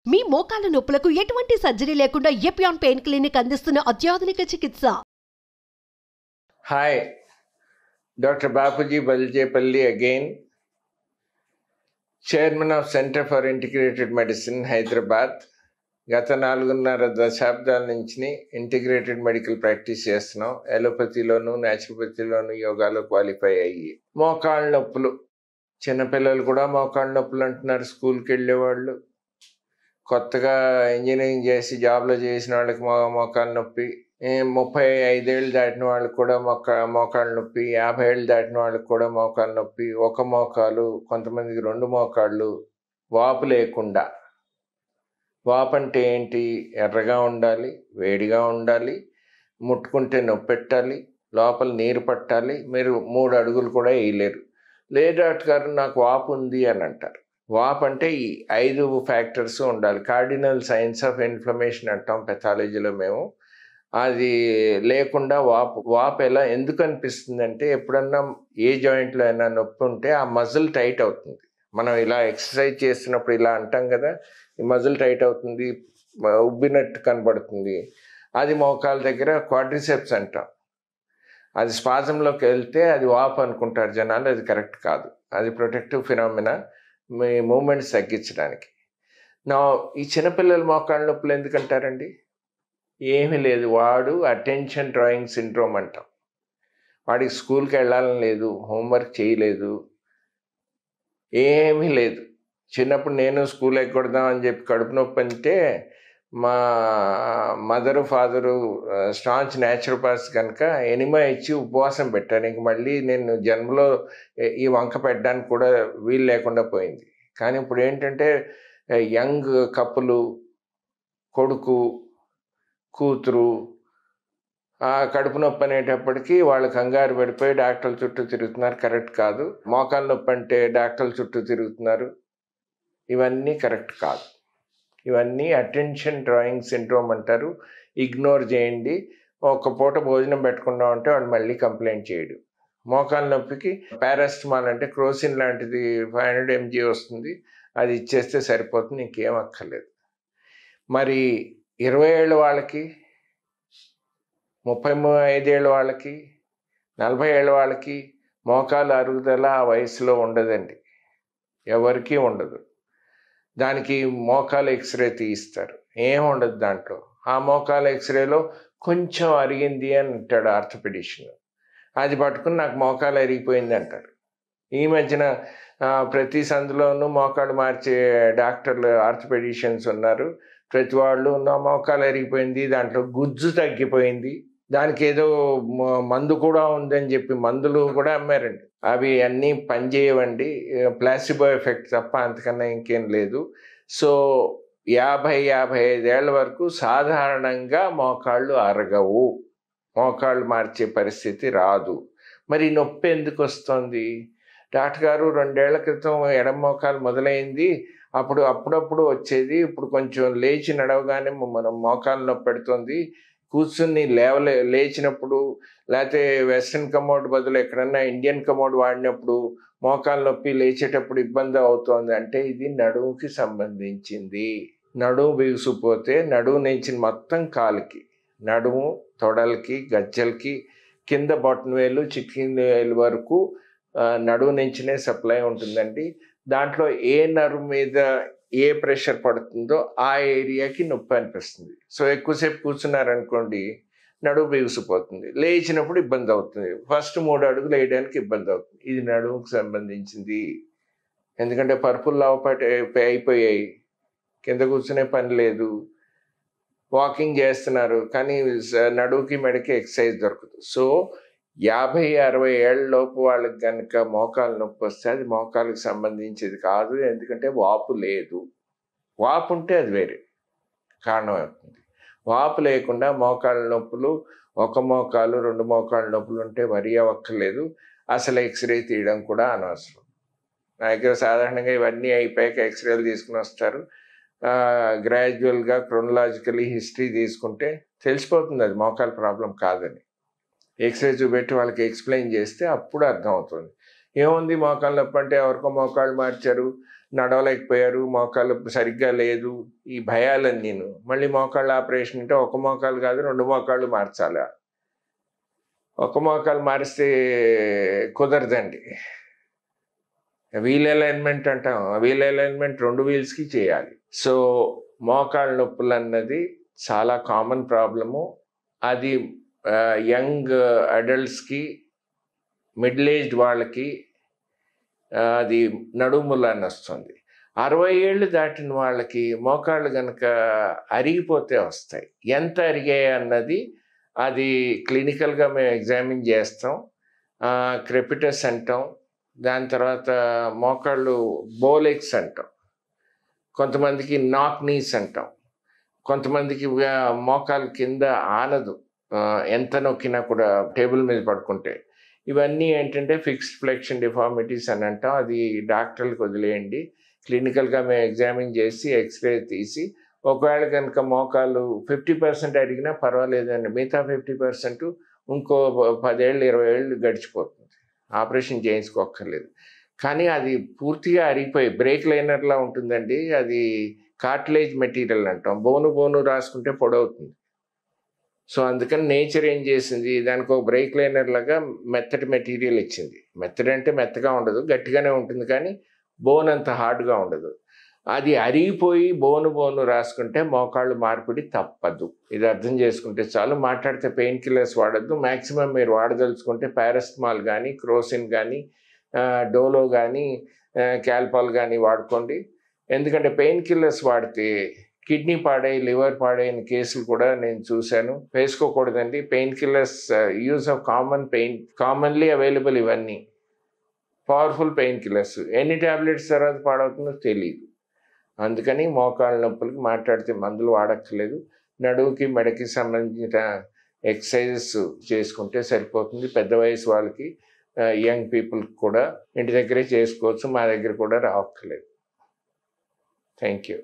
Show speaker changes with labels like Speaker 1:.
Speaker 1: మీ మోకాల నొప్పులకు ఎటువంటి సర్జరీ లేకుండా ఎపియాన్ పెయిన్ క్లినిక్ అందిస్తున్న అత్యాధునిక చికిత్స.
Speaker 2: Hi, doctor Bapuji Baljepalli again, chairman of centre for integrated medicine, Hyderabad. గత 4.5 దశాబ్దాల నుంచి ఇంటిగ్రేటెడ్ మెడికల్ ప్రాక్టీస్ చేస్తున్నాం. ఎలోపతిలోను, న్యాచురోపతిలోను యోగాలో క్వాలిఫై అయ్యి. మోకాళ్ళ నొప్పులు, చిన్నపిల్లలు కూడా మోకాళ్ళ నొప్పులు అంటున్నారు. స్కూల్కి వెళ్ళేవాళ్ళు, కొత్తగా ఇంజనీరింగ్ చేసి జాబ్లో చేసిన వాళ్ళకి మోకాళ్ళ నొప్పి, 35 ఏళ్ళు దాటిన వాళ్ళకి కూడా మోకాళ్ళ నొప్పి, 50 ఏళ్ళు దాటిన వాళ్ళకి కూడా మోకాళ్ళ నొప్పి, ఒక మోకాలు, కొంతమందికి 2 మోకాళ్ళు, వాపు లేకుండా. వాపు అంటే ఏంటి? ఎర్రగా ఉండాలి, వేడిగా ఉండాలి, ముట్టుకుంటే నొప్పి పెట్టాలి, లోపల నీరు పట్టాలి, మీరు 3 అడుగులు కూడా వేయలేరు. లేదు డాక్టర్ గారు నాకు వాపు ఉంది అని అంటారు. వాపు అంటే ఈ 5 ఫ్యాక్టర్స్ ఉండాలి. కార్డినల్ సైన్స్ ఆఫ్ ఇన్ఫ్లమేషన్ అంటాం పెథాలజీలో మేము. అది లేకుండా వాపు ఎందుకు అనిపిస్తుంది అంటే, ఎప్పుడన్నా ఏ జాయింట్లో అయినా నొప్పి ఉంటే ఆ మజిల్ టైట్ అవుతుంది. మనం ఇలా ఎక్సర్సైజ్ చేస్తున్నప్పుడు ఇలా అంటాం కదా, ఈ మజిల్ టైట్ అవుతుంది, ఉబ్బినట్టు కనబడుతుంది. అది మోకాల దగ్గర క్వాడ్రిసెప్స్ అంటాం. అది స్పాజంలోకి వెళ్తే అది వాపు అనుకుంటారు జనాలు. అది కరెక్ట్ కాదు. అది ప్రొటెక్టివ్ ఫినామినా, మీ మూమెంట్స్ తగ్గించడానికి. నా ఈ చిన్నపిల్లల మోకాళ్ళ నొప్పులు ఎందుకంటారండి? ఏమీ లేదు, వాడు అటెన్షన్ డ్రాయింగ్ సిండ్రోమ్ అంటాం. వాడికి స్కూల్కి వెళ్ళాలని లేదు, హోంవర్క్ చేయలేదు, ఏమీ లేదు. చిన్నప్పుడు నేను స్కూల్ ఎగ్గొడదామని చెప్పి కడుపు నొప్పి అంటే మా మదరు ఫాదరు స్టాంచ్ న్యాచురోపాత్స్ కనుక ఎనిమా ఇచ్చి ఉపవాసం పెట్టాను. ఇంక మళ్ళీ నేను జన్మలో ఈ వంక పెట్టడానికి కూడా వీలు లేకుండా పోయింది. కానీ ఇప్పుడు ఏంటంటే యంగ్ కప్పులు, కొడుకు కూతురు కడుపు నొప్పి అనేటప్పటికీ వాళ్ళు కంగారు పడిపోయి డాక్టర్ల చుట్టూ తిరుగుతున్నారు. కరెక్ట్ కాదు. మోకాళ్ళ నొప్పి అంటే డాక్టర్ల చుట్టూ తిరుగుతున్నారు. ఇవన్నీ కరెక్ట్ కాదు. ఇవన్నీ అటెన్షన్ డ్రాయింగ్ సిండ్రోమ్ అంటారు. ఇగ్నోర్ చేయండి. ఒక పూట భోజనం పెట్టకుండా ఉంటే వాడు మళ్ళీ కంప్లైంట్ చేయడు. మోకాళ్ళ నొప్పికి పారాసిటమాల్ అంటే క్రోసిన్ లాంటిది 500 mg వస్తుంది, అది ఇచ్చేస్తే సరిపోతుంది, ఇంకేం అక్కర్లేదు. మరి 20 ఏళ్ళ వాళ్ళకి, 35 ఏళ్ళ వాళ్ళకి, 40 ఏళ్ళ వాళ్ళకి మోకాలు అరుగుదల ఆ వయసులో ఉండదండి, ఎవరికీ ఉండదు. దానికి మోకాలు ఎక్స్రే తీయిస్తారు, ఏం ఉండదు దాంట్లో. ఆ మోకాలు ఎక్స్రేలో కొంచెం అరిగింది అని అంటాడు ఆర్థోపెడిషన్. అది పట్టుకుని నాకు మోకాలు అరిగిపోయింది అంటారు. ఈ మధ్యన ప్రతి సందులోనూ మోకాలు మార్చే డాక్టర్లు, ఆర్థోపెడిషియన్స్ ఉన్నారు. ప్రతి వాళ్ళు నా మోకాలు అరిగిపోయింది, దాంట్లో గుజ్జు తగ్గిపోయింది, దానికి ఏదో మందు కూడా ఉందని చెప్పి మందులు కూడా అమ్మారండి. అవి అన్నీ పనిచేయవండి, ప్లాసిబో ఎఫెక్ట్ తప్ప అంతకన్నా ఇంకేం లేదు. సో 50-55 ఏళ్ళ వరకు సాధారణంగా మోకాళ్ళు అరగవు, మోకాళ్ళు మార్చే పరిస్థితి రాదు. మరి నొప్పి ఎందుకు వస్తుంది? డాక్టర్ గారు 2 ఏళ్ల క్రితం ఎడమ మోకాలు మొదలైంది, అప్పుడప్పుడు వచ్చేది, ఇప్పుడు కొంచెం లేచి నడవగానే మనం మోకాలు నొప్పి పెడుతుంది, కూర్చుని లేచినప్పుడు లేకపోతే వెస్ట్రన్ కమోడ్ బదులు ఎక్కడన్నా ఇండియన్ కమోడ్ వాడినప్పుడు మోకాలు నొప్పి, లేచేటప్పుడు ఇబ్బంది అవుతోంది అంటే ఇది నడుముకి సంబంధించింది. నడుము బిగుసిపోతే నడుము నుంచి మొత్తం కాలుకి, నడుము, తొడలకి, గజ్జలకి, కింద బొటన వేలు, చిటికిన వేలు వరకు నడుము నుంచినే సప్లై ఉంటుందండి. దాంట్లో ఏ నర్వ్ మీద ఏ ప్రెషర్ పడుతుందో ఆ ఏరియాకి నొప్పి అనిపిస్తుంది. సో ఎక్కువసేపు కూర్చున్నారనుకోండి నడుము బిగుసిపోతుంది, లేచినప్పుడు ఇబ్బంది అవుతుంది, ఫస్ట్ 3 అడుగులు వేయడానికి ఇబ్బంది అవుతుంది. ఇది నడుముకు సంబంధించింది. ఎందుకంటే పరుపులు లావుపాటి అయిపోయాయి, కింద కూర్చునే పని లేదు, వాకింగ్ చేస్తున్నారు, కానీ నడువుకి మెడకి ఎక్సర్సైజ్ దొరకదు. సో 50-60 ఏళ్ళ లోపు వాళ్ళకి కనుక మోకాలు నొప్పి వస్తే అది మోకాలకు సంబంధించేది కాదు. ఎందుకంటే వాపు లేదు. వాపు ఉంటే అది వేరే కారణం అవుతుంది. వాపు లేకుండా మోకాళ్ళ నొప్పులు, ఒక మోకాలు 2 మోకాళ్ళ నొప్పులు ఉంటే వరి అవ్వక్కర్లేదు. అసలు ఎక్స్రే తీయడం కూడా అనవసరం. నా దగ్గర సాధారణంగా ఇవన్నీ అయిపోయాక ఎక్స్రేలు తీసుకుని వస్తారు. గ్రాడ్యువల్గా క్రోనలాజికలీ హిస్టరీ తీసుకుంటే తెలిసిపోతుంది అది మోకాలు ప్రాబ్లం కాదని. ఎక్స్రే చూపెట్టి వాళ్ళకి ఎక్స్ప్లెయిన్ చేస్తే అప్పుడు అర్థమవుతుంది. ఏముంది మోకాళ్ళ నొప్పి అంటే ఎవరికో మోకాళ్ళు మార్చారు, నడవలేకపోయారు, మోకాళ్ళు సరిగ్గా లేదు, ఈ భయాలన్నీను. మళ్ళీ మోకాళ్ళ ఆపరేషన్ అంటే ఒక మోకాలు కాదు 2 మోకాళ్ళు మార్చాలా? ఒక మోకాలు మారిస్తే కుదరదండి. వీల్ అలైన్మెంట్ అంటాం, వీల్ అలైన్మెంట్ 2 వీల్స్కి చేయాలి. సో మోకాళ్ళ నొప్పులు అన్నది చాలా కామన్ ప్రాబ్లము. అది యంగ్ అడల్ట్స్కి, మిడిల్ ఏజ్డ్ వాళ్ళకి అది నడుములు అని వస్తుంది. 60 ఏళ్ళు దాటిన వాళ్ళకి మోకాళ్ళు కనుక అరిగిపోతే వస్తాయి. ఎంత అరిగాయి అన్నది అది క్లినికల్గా మేము ఎగ్జామిన్ చేస్తాం. క్రెపిటస్ అంటాం, దాని తర్వాత మోకాళ్ళు బోలెక్స్ అంటాం, కొంతమందికి నాక్ నీస్ అంటాం, కొంతమందికి మోకాలు కింద ఆనదు, ఎంత నొక్కినా కూడా టేబుల్ మీద పడుకుంటే. ఇవన్నీ ఏంటంటే ఫిక్స్డ్ ఫ్లెక్షన్ డిఫార్మిటీస్ అని అంటాం. అది డాక్టర్లకు వదిలేయండి. క్లినికల్గా మేము ఎగ్జామిన్ చేసి ఎక్స్రే తీసి ఒకవేళ కనుక మోకాలు 50% అడిగినా పర్వాలేదండి, మిగతా 50% ఇంకో 10 ఏళ్ళు 20 ఏళ్ళు గడిచిపోతుంది, ఆపరేషన్ చేయించుకోక్కర్లేదు. కానీ అది పూర్తిగా అరిగిపోయి బ్రేక్ లైనర్లా ఉంటుందండి. అది కార్టిలేజ్ మెటీరియల్ అంటాం, బోను రాసుకుంటే పొడవుతుంది. సో అందుకని నేచర్ ఏం చేసింది, దానికి ఒక బ్రేక్ లైనర్ లాగా మెత్తటి మెటీరియల్ ఇచ్చింది. మెత్తడి అంటే మెత్తగా ఉండదు, గట్టిగానే ఉంటుంది, కానీ బోన్ అంత హార్డ్గా ఉండదు. అది అరిగిపోయి బోను రాసుకుంటే మోకాళ్ళు మార్పిడి తప్పదు. ఇది అర్థం చేసుకుంటే చాలు. మాట్లాడితే పెయిన్ కిల్లర్స్ వాడద్దు. మ్యాక్సిమం మీరు వాడదలుచుకుంటే పారాసిటమాల్ కానీ, క్రోసిన్ కానీ, డోలో కానీ, క్యాల్పాల్ కానీ వాడుకోండి. ఎందుకంటే పెయిన్ కిల్లర్స్ వాడితే కిడ్నీ పాడై, లివర్ పాడైన కేసులు కూడా నేను చూశాను. వేసుకోకూడదండి. Painkillers use of commonly available, ఇవన్నీ పవర్ఫుల్ పెయిన్ కిల్లర్స్. ఎన్ని ట్యాబ్లెట్స్ తర్వాత పాడవుతుందో తెలియదు. అందుకని మోకాళ్ళ నొప్పులకి మాట్లాడితే మందులు వాడక్కర్లేదు. నడువుకి మెడకి సంబంధించిన ఎక్సర్సైజెస్ చేసుకుంటే సరిపోతుంది. పెద్ద వయసు వాళ్ళకి, యంగ్ పీపుల్కి కూడా ఇంటి దగ్గరే చేసుకోవచ్చు, మా దగ్గర కూడా రావక్కర్లేదు. Thank you.